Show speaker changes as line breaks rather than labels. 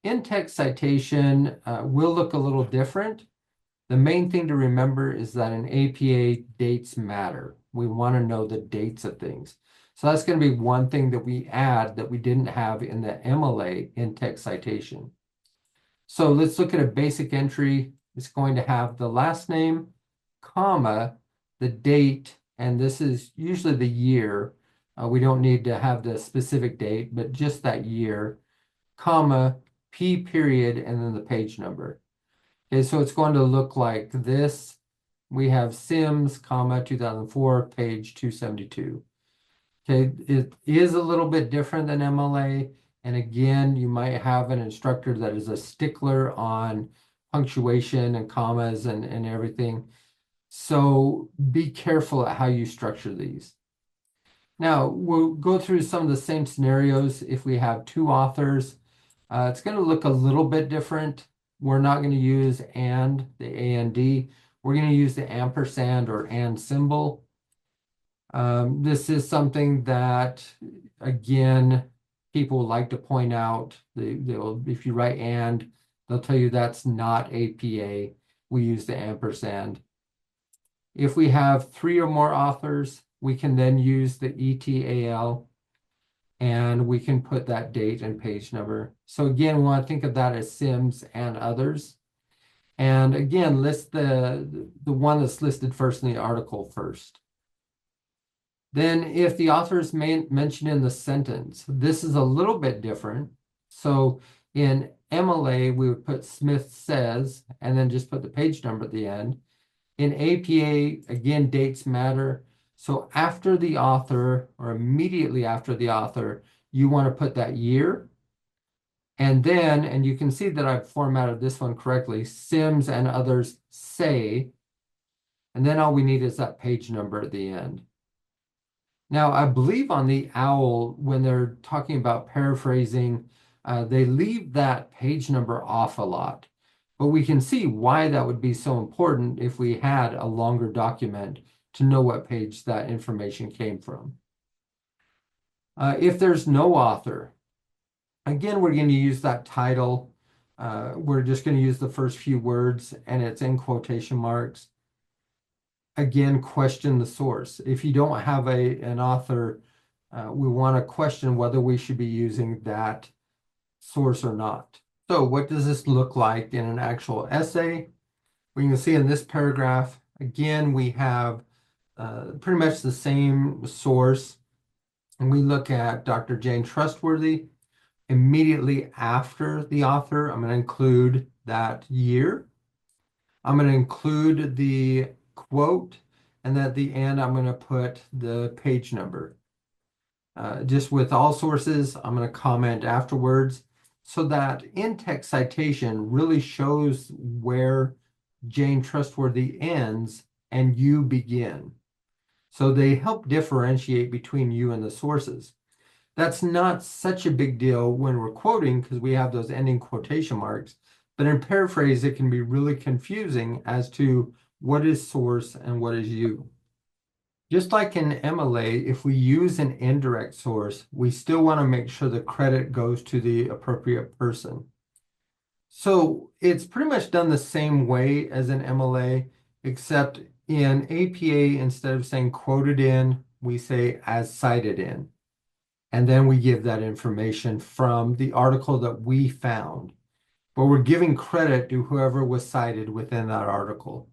in-text citation will look a little different. The main thing to remember is that in APA, dates matter. We want to know the dates of things. So that's going to be one thing that we add that we didn't have in the MLA in-text citation. So let's look at a basic entry. It's going to have the last name, comma, the date, and this is usually the year. We don't need to have the specific date, but just that year, comma, P period, and then the page number. Okay, so it's going to look like this. We have Sims, comma, 2004, page 272. Okay, it is a little bit different than MLA. And again, you might have an instructor that is a stickler on punctuation and commas and everything. So be careful at how you structure these. Now, we'll go through some of the same scenarios if we have two authors. It's going to look a little bit different. We're not going to use and, the AND. We're going to use the ampersand or and symbol. This is something that, again, people like to point out. If you write and, they'll tell you that's not APA. We use the ampersand. If we have three or more authors, we can then use the ETAL and we can put that date and page number. So again, we want to think of that as Sims and others. And again, list the one that's listed first in the article first. Then if the author is mentioned in the sentence, this is a little bit different. So in MLA, we would put Smith says, and then just put the page number at the end. In APA, again, dates matter. So after the author or immediately after the author, you want to put that year. And then, and you can see that I've formatted this one correctly, Sims and others say, and then all we need is that page number at the end. Now, I believe on the OWL, when they're talking about paraphrasing, they leave that page number off a lot. But we can see why that would be so important if we had a longer document to know what page that information came from. If there's no author, again, we're going to use that title. We're just going to use the first few words and it's in quotation marks. Again, question the source. If you don't have an author, we want to question whether we should be using that source or not. So what does this look like in an actual essay? We can see in this paragraph, again, we have pretty much the same source. And we look at Dr. Jane Trustworthy. Immediately after the author, I'm going to include that year. I'm going to include the quote, and at the end, I'm going to put the page number. Just with all sources, I'm going to comment afterwards so that in-text citation really shows where Jane Trustworthy ends and you begin. So they help differentiate between you and the sources. That's not such a big deal when we're quoting because we have those ending quotation marks. But in paraphrase, it can be really confusing as to what is source and what is you. Just like in MLA, if we use an indirect source, we still want to make sure the credit goes to the appropriate person. So it's pretty much done the same way as in MLA, except in APA, instead of saying quoted in, we say as cited in. And then we give that information from the article that we found. But we're giving credit to whoever was cited within that article.